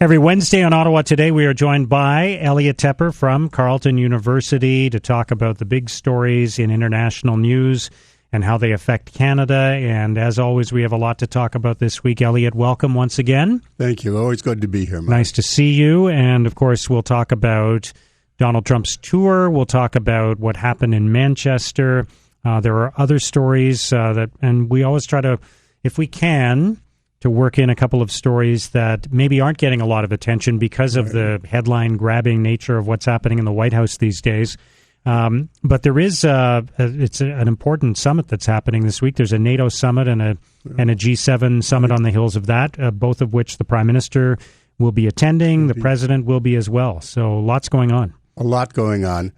Every Wednesday on Ottawa Today, we are joined by Elliot Tepper from Carleton University to talk about the big stories in international news and how they affect Canada. And as always, we have a lot to talk about this week. Elliot, welcome once again. Thank you. Always good to be here, Mike. Nice to see you. And, of course, we'll talk about Donald Trump's tour. We'll talk about what happened in Manchester. There are other stories and we always try to, if we can, to work in a couple of stories that maybe aren't getting a lot of attention because of the headline-grabbing nature of what's happening in the White House these days. But there is it's an important summit that's happening this week. There's a NATO summit and a G7 summit on the heels of that, both of which the Prime Minister will be attending. The President will be as well. So lots going on. A lot going on.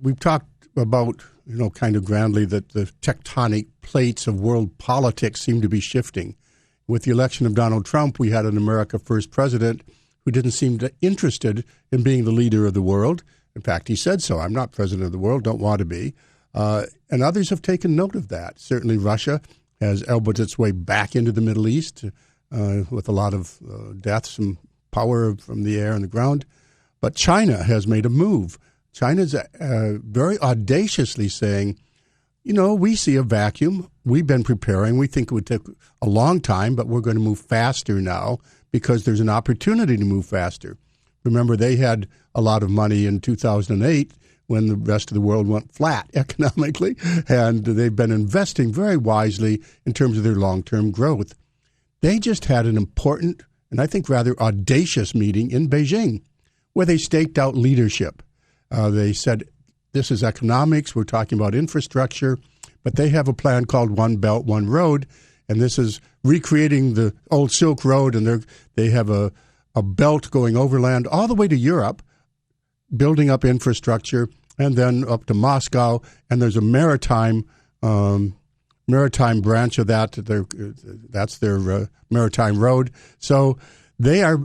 We've talked about, kind of grandly that the tectonic plates of world politics seem to be shifting. With the election of Donald Trump, we had an America First president who didn't seem interested in being the leader of the world. In fact, he said so. I'm not president of the world, don't want to be. And others have taken note of that. Certainly Russia has elbowed its way back into the Middle East with a lot of deaths and power from the air and the ground. But China has made a move. China's very audaciously saying, we see a vacuum. We've been preparing. We think it would take a long time, but we're going to move faster now because there's an opportunity to move faster. Remember, they had a lot of money in 2008 when the rest of the world went flat economically, and they've been investing very wisely in terms of their long-term growth. They just had an important and I think rather audacious meeting in Beijing where they staked out leadership. They said, this is economics, we're talking about infrastructure, but they have a plan called One Belt, One Road, and this is recreating the old Silk Road, and they have a belt going overland all the way to Europe, building up infrastructure, and then up to Moscow, and there's a maritime branch of that. That's their maritime road. So they are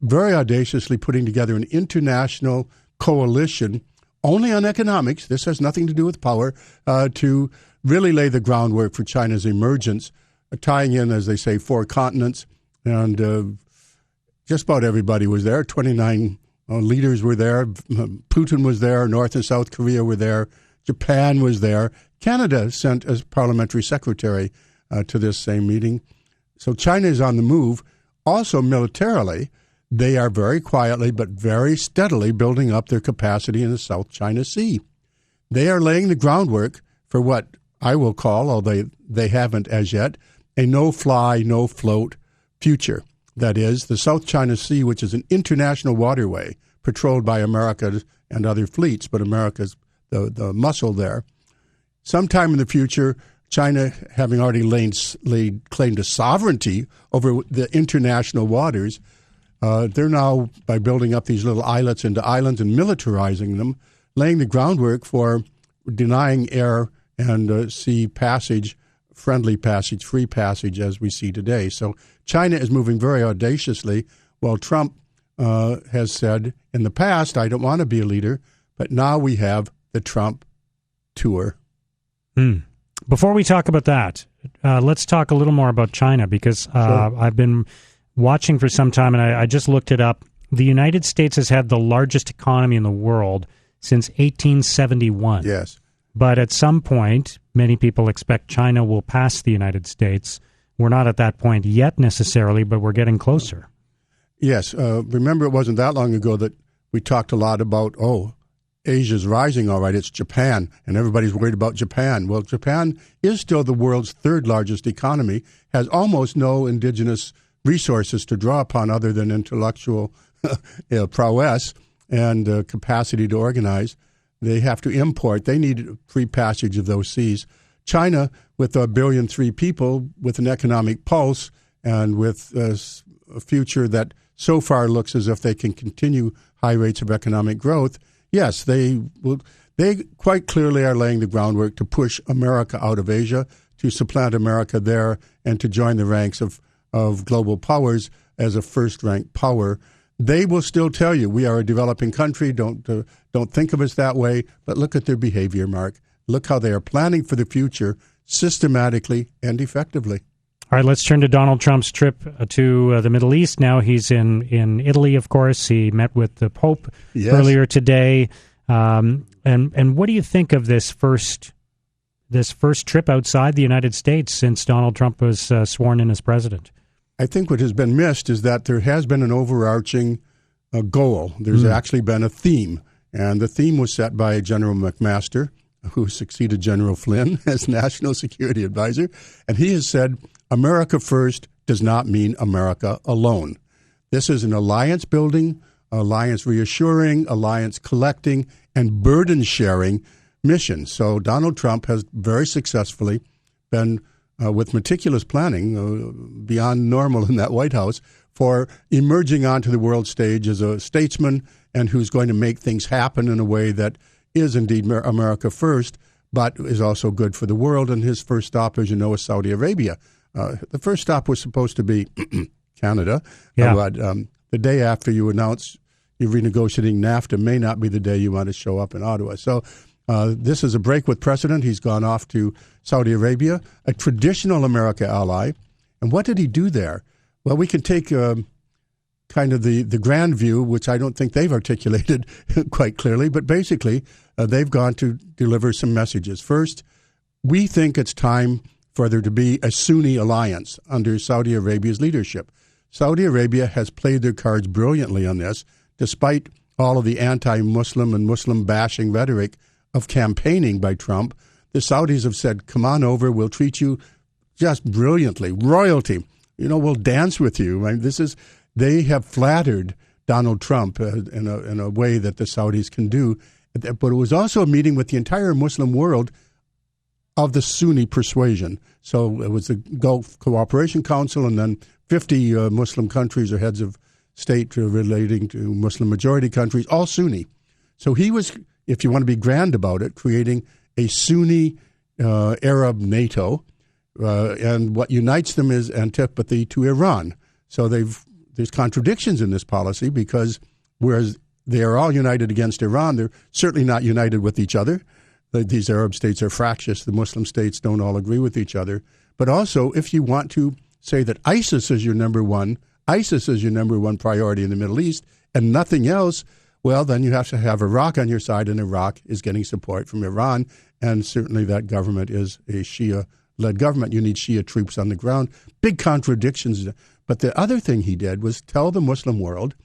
very audaciously putting together an international coalition only on economics. This has nothing to do with power, to really lay the groundwork for China's emergence, tying in, as they say, 4 continents. And just about everybody was there. 29 leaders were there. Putin was there. North and South Korea were there. Japan was there. Canada sent a parliamentary secretary to this same meeting. So China is on the move. Also militarily, they are very quietly but very steadily building up their capacity in the South China Sea. They are laying the groundwork for what I will call, although they haven't as yet, a no-fly, no-float future. That is, the South China Sea, which is an international waterway patrolled by America and other fleets, but America's the muscle there. Sometime in the future, China, having already laid claim to sovereignty over the international waters, they're now, by building up these little islets into islands and militarizing them, laying the groundwork for denying air and sea passage, friendly passage, free passage, as we see today. So China is moving very audaciously, while Trump has said in the past, I don't want to be a leader, but now we have the Trump tour. Before we talk about that, let's talk a little more about China, because sure. I've been watching for some time, and I just looked it up. The United States has had the largest economy in the world since 1871. Yes. But at some point, many people expect China will pass the United States. We're not at that point yet necessarily, but we're getting closer. Yes. Remember, it wasn't that long ago that we talked a lot about, Asia's rising, all right, it's Japan, and everybody's worried about Japan. Well, Japan is still the world's 3rd largest economy, has almost no indigenous resources to draw upon other than intellectual prowess and capacity to organize. They have to import. They need free passage of those seas. China, with 1.3 billion people, with an economic pulse, and with a future that so far looks as if they can continue high rates of economic growth, yes, they quite clearly are laying the groundwork to push America out of Asia, to supplant America there, and to join the ranks of global powers as a first-ranked power. They will still tell you we are a developing country. Don't think of us that way. But look at their behavior, Mark. Look how they are planning for the future systematically and effectively. All right, let's turn to Donald Trump's trip to the Middle East. Now he's in Italy, of course. He met with the Pope earlier today. And what do you think of this first trip outside the United States since Donald Trump was sworn in as president? I think what has been missed is that there has been an overarching goal. There's actually been a theme, and the theme was set by General McMaster, who succeeded General Flynn as National Security Advisor, and he has said, America first does not mean America alone. This is an alliance building, alliance reassuring, alliance collecting, and burden sharing mission. So Donald Trump has very successfully been, with meticulous planning, beyond normal in that White House, for emerging onto the world stage as a statesman and who's going to make things happen in a way that is indeed America first, but is also good for the world. And his first stop, as you know, is Saudi Arabia. The first stop was supposed to be Canada, but the day after you announce you're renegotiating NAFTA may not be the day you want to show up in Ottawa. So this is a break with precedent. He's gone off to Saudi Arabia, a traditional America ally. And what did he do there? Well, we can take kind of the grand view, which I don't think they've articulated quite clearly, but basically they've gone to deliver some messages. First, we think it's time for there to be a Sunni alliance under Saudi Arabia's leadership. Saudi Arabia has played their cards brilliantly on this, despite all of the anti-Muslim and Muslim-bashing rhetoric of campaigning by Trump. The Saudis have said, come on over, we'll treat you just brilliantly. Royalty, we'll dance with you. I mean, they have flattered Donald Trump in a way that the Saudis can do. But it was also a meeting with the entire Muslim world of the Sunni persuasion. So it was the Gulf Cooperation Council and then 50 Muslim countries or heads of state relating to Muslim majority countries, all Sunni. So he was, if you want to be grand about it, creating a Sunni Arab NATO. And what unites them is antipathy to Iran. So there's contradictions in this policy because whereas they are all united against Iran, they're certainly not united with each other. These Arab states are fractious. The Muslim states don't all agree with each other. But also, if you want to say that ISIS is your number one priority in the Middle East and nothing else, well, then you have to have Iraq on your side, and Iraq is getting support from Iran, and certainly that government is a Shia-led government. You need Shia troops on the ground. Big contradictions. But the other thing he did was tell the Muslim world,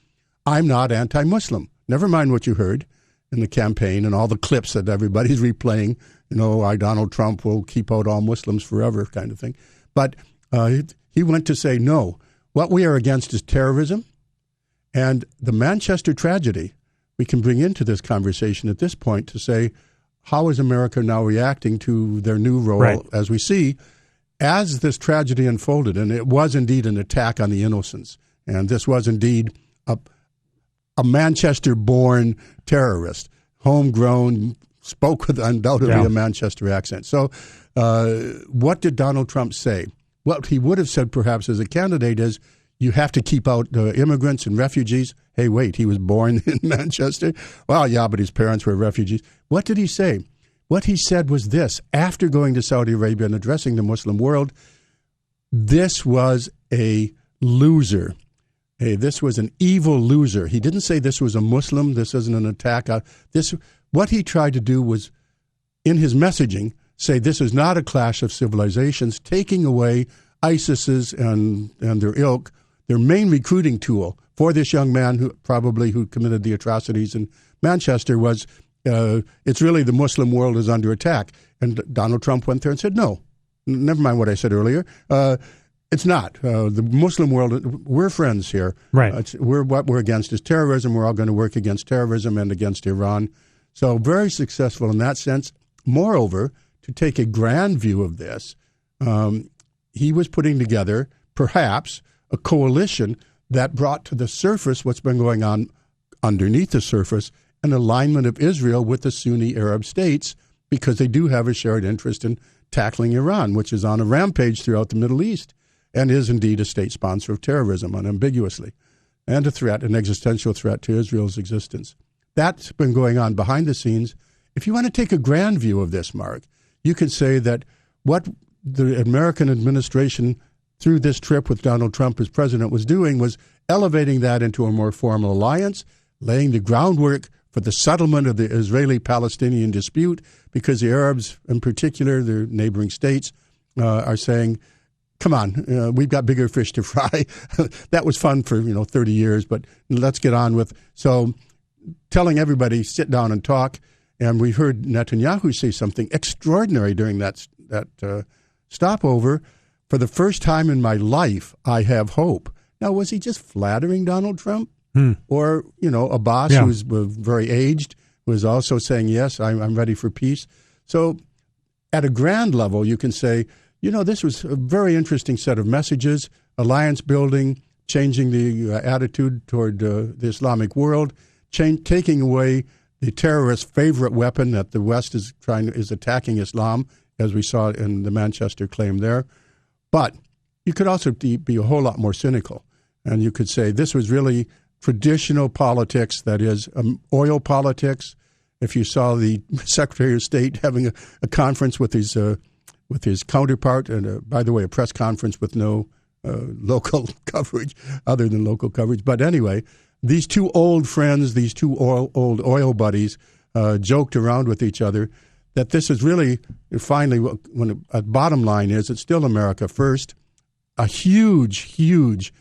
I'm not anti-Muslim. Never mind what you heard in the campaign and all the clips that everybody's replaying, Donald Trump will keep out all Muslims forever kind of thing. But he went to say, no, what we are against is terrorism. And the Manchester tragedy, we can bring into this conversation at this point to say, how is America now reacting to their new role as we see, as this tragedy unfolded, and it was indeed an attack on the innocents. And this was indeed a Manchester-born terrorist, homegrown, spoke with undoubtedly a Manchester accent. So what did Donald Trump say? What he would have said perhaps as a candidate is, you have to keep out immigrants and refugees. Hey, wait, he was born in Manchester? Well, yeah, but his parents were refugees. What did he say? What he said was this, after going to Saudi Arabia and addressing the Muslim world, this was a loser. Hey, this was an evil loser. He didn't say this was a Muslim, this isn't an attack. What he tried to do was, in his messaging, say this is not a clash of civilizations, taking away ISIS's and their ilk, their main recruiting tool for this young man who committed the atrocities in Manchester was, it's really the Muslim world is under attack. And Donald Trump went there and said, no, never mind what I said earlier. It's not. The Muslim world, we're friends here. Right. What we're against is terrorism. We're all going to work against terrorism and against Iran. So very successful in that sense. Moreover, to take a grand view of this, he was putting together, perhaps, a coalition that brought to the surface what's been going on underneath the surface, an alignment of Israel with the Sunni Arab states, because they do have a shared interest in tackling Iran, which is on a rampage throughout the Middle East and is indeed a state sponsor of terrorism, unambiguously, and a threat, an existential threat to Israel's existence. That's been going on behind the scenes. If you want to take a grand view of this, Mark, you can say that what the American administration through this trip with Donald Trump as president was doing was elevating that into a more formal alliance, laying the groundwork for the settlement of the Israeli-Palestinian dispute, because the Arabs in particular, their neighboring states, are saying, come on, we've got bigger fish to fry. That was fun for 30 years, but let's get on with. So telling everybody, sit down and talk. And we heard Netanyahu say something extraordinary during that stopover. For the first time in my life, I have hope. Now, was he just flattering Donald Trump? Or, Abbas, who's very aged, was also saying, yes, I'm ready for peace. So at a grand level, you can say, this was a very interesting set of messages, alliance building, changing the attitude toward the Islamic world, taking away the terrorist favorite weapon that the West is attacking Islam, as we saw in the Manchester claim there. But you could also be a whole lot more cynical, and you could say this was really traditional politics, that is, oil politics. If you saw the Secretary of State having a conference with his counterpart, and by the way, a press conference with no local coverage other than local coverage. But anyway, these two old friends, these two old oil buddies, joked around with each other. That this is really, finally, when a bottom line is, it's still America first. A huge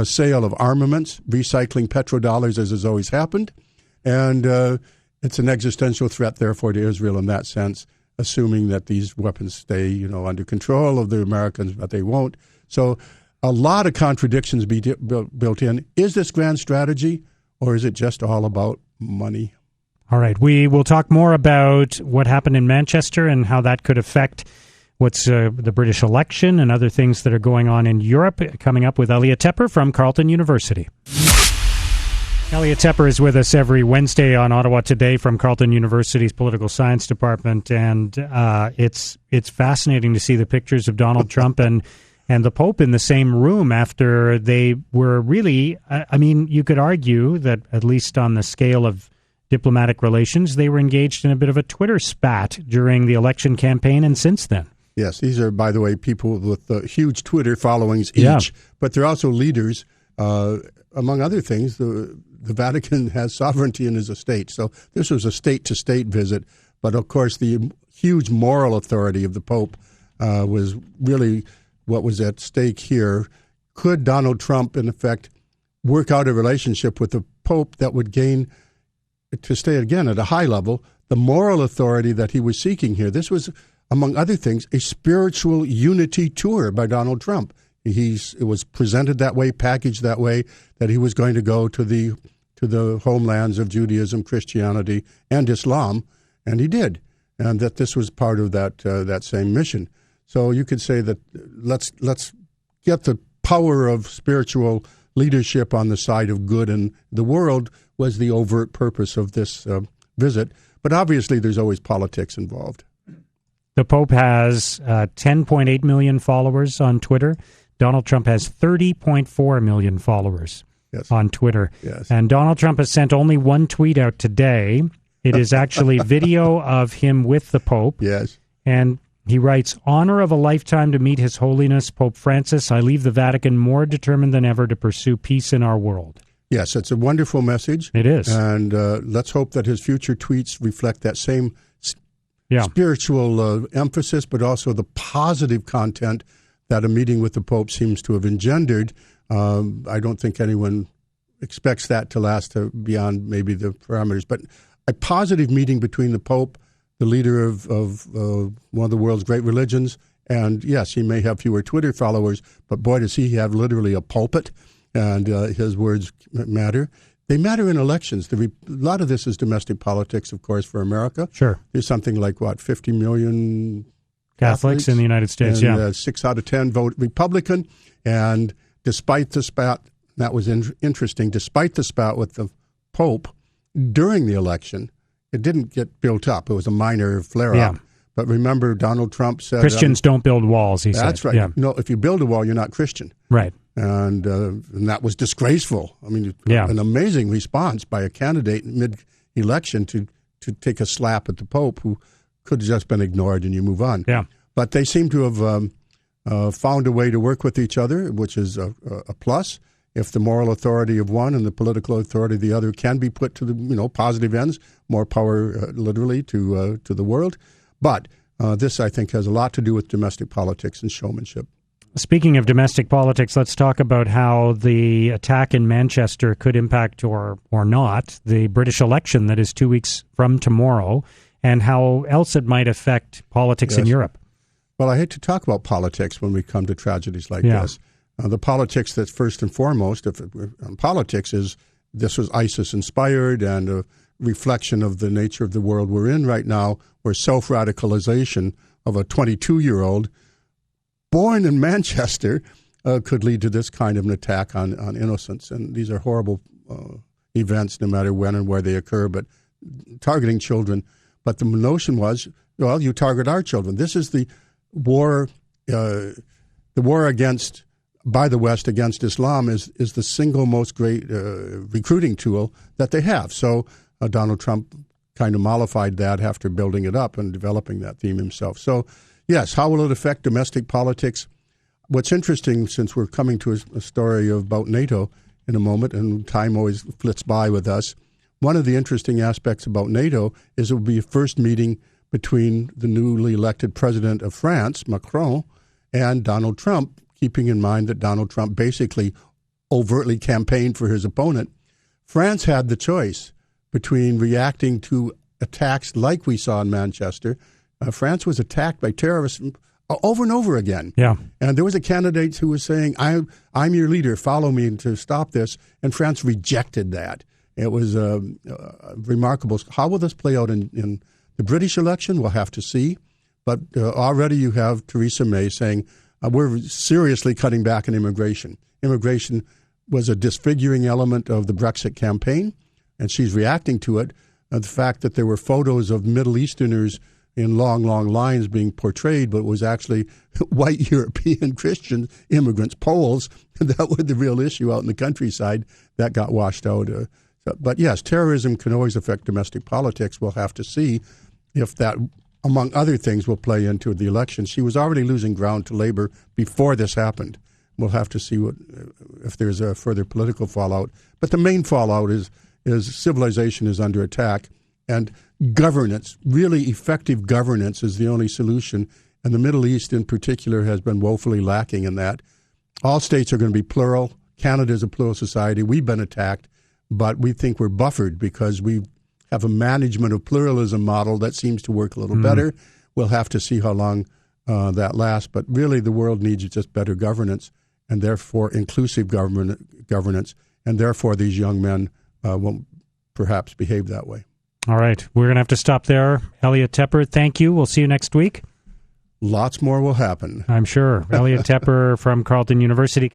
sale of armaments, recycling petrodollars as has always happened. And it's an existential threat, therefore, to Israel in that sense, assuming that these weapons stay, under control of the Americans, but they won't. So a lot of contradictions built in. Is this grand strategy, or is it just all about money? All right. We will talk more about what happened in Manchester and how that could affect what's the British election and other things that are going on in Europe, coming up with Elliot Tepper from Carleton University. Elliot Tepper is with us every Wednesday on Ottawa Today from Carleton University's Political Science Department, and it's fascinating to see the pictures of Donald Trump and the Pope in the same room after they were really, you could argue that at least on the scale of diplomatic relations, they were engaged in a bit of a Twitter spat during the election campaign and since then. Yes, these are, by the way, people with huge Twitter followings each, but they're also leaders. Among other things, the Vatican has sovereignty in his estate. So this was a state-to-state visit. But, of course, the huge moral authority of the Pope was really what was at stake here. Could Donald Trump, in effect, work out a relationship with the Pope that would gain, to stay again at a high level, the moral authority that he was seeking here? This was, among other things, a spiritual unity tour by Donald Trump. It was presented that way, packaged that way, that he was going to go to the homelands of Judaism, Christianity, and Islam, and he did, and that this was part of that same mission. So you could say that let's get the power of spiritual leadership on the side of good in the world was the overt purpose of this visit. But obviously, there's always politics involved. The Pope has 10.8 million followers on Twitter. Donald Trump has 30.4 million followers on Twitter. Yes. And Donald Trump has sent only one tweet out today. It is actually video of him with the Pope. Yes. And he writes, "Honor of a lifetime to meet His Holiness Pope Francis. I leave the Vatican more determined than ever to pursue peace in our world." Yes, it's a wonderful message. It is. And let's hope that his future tweets reflect that same spiritual emphasis, but also the positive content that a meeting with the Pope seems to have engendered. I don't think anyone expects that to last beyond maybe the parameters. But a positive meeting between the Pope, the leader of one of the world's great religions, and yes, he may have fewer Twitter followers, but boy, does he have literally a pulpit, and his words matter. They matter in elections. A lot of this is domestic politics, of course, for America. Sure. There's something like, 50 million Catholics in the United States, and 6 out of 10 vote Republican. And despite the spat, that was interesting, despite the spat with the Pope during the election, it didn't get built up. It was a minor flare-up. Yeah. But remember, Donald Trump said... Christians don't build walls, he said. That's right. Yeah. No, if you build a wall, you're not Christian. Right. And that was disgraceful. I mean, an amazing response by a candidate mid-election to take a slap at the Pope, who could have just been ignored and you move on. Yeah. But they seem to have found a way to work with each other, which is a plus. If the moral authority of one and the political authority of the other can be put to the positive ends, more power literally to the world. But this, I think, has a lot to do with domestic politics and showmanship. Speaking of domestic politics, let's talk about how the attack in Manchester could impact or not the British election that is 2 weeks from tomorrow, and how else it might affect politics in Europe. Well, I hate to talk about politics when we come to tragedies like this. The politics that's first and foremost on politics is this was ISIS-inspired and a reflection of the nature of the world we're in right now, where self-radicalization of a 22-year-old born in Manchester could lead to this kind of an attack on innocents. And these are horrible events, no matter when and where they occur, but targeting children. But the notion was, well, you target our children. This is the war against, by the West against Islam is the single most great recruiting tool that they have. So Donald Trump kind of mollified that after building it up and developing that theme himself. So, yes, how will it affect domestic politics? What's interesting, since we're coming to a story about NATO in a moment, and time always flits by with us, one of the interesting aspects about NATO is it will be a first meeting between the newly elected president of France, Macron, and Donald Trump, keeping in mind that Donald Trump basically overtly campaigned for his opponent. France had the choice between reacting to attacks like we saw in Manchester. France was attacked by terrorists over and over again. Yeah. And there was a candidate who was saying, I'm your leader, follow me to stop this. And France rejected that. It was remarkable. How will this play out in the British election? We'll have to see. But already you have Theresa May saying, we're seriously cutting back on immigration. Immigration was a disfiguring element of the Brexit campaign, and she's reacting to it. The fact that there were photos of Middle Easterners in long, long lines being portrayed, but it was actually white European Christian immigrants, Poles, that were the real issue out in the countryside. That got washed out. But yes, terrorism can always affect domestic politics. We'll have to see if that, among other things, will play into the election. She was already losing ground to Labour before this happened. We'll have to see if there's a further political fallout. But the main fallout is civilization is under attack, and governance, really effective governance, is the only solution. And the Middle East in particular has been woefully lacking in that. All states are going to be plural. Canada is a plural society. We've been attacked, but we think we're buffered because we have a management of pluralism model that seems to work a little better. We'll have to see how long that lasts. But really the world needs just better governance, and therefore inclusive governance, and therefore these young men won't perhaps behave that way. All right. We're going to have to stop there. Elliot Tepper, thank you. We'll see you next week. Lots more will happen. I'm sure. Elliot Tepper from Carleton University.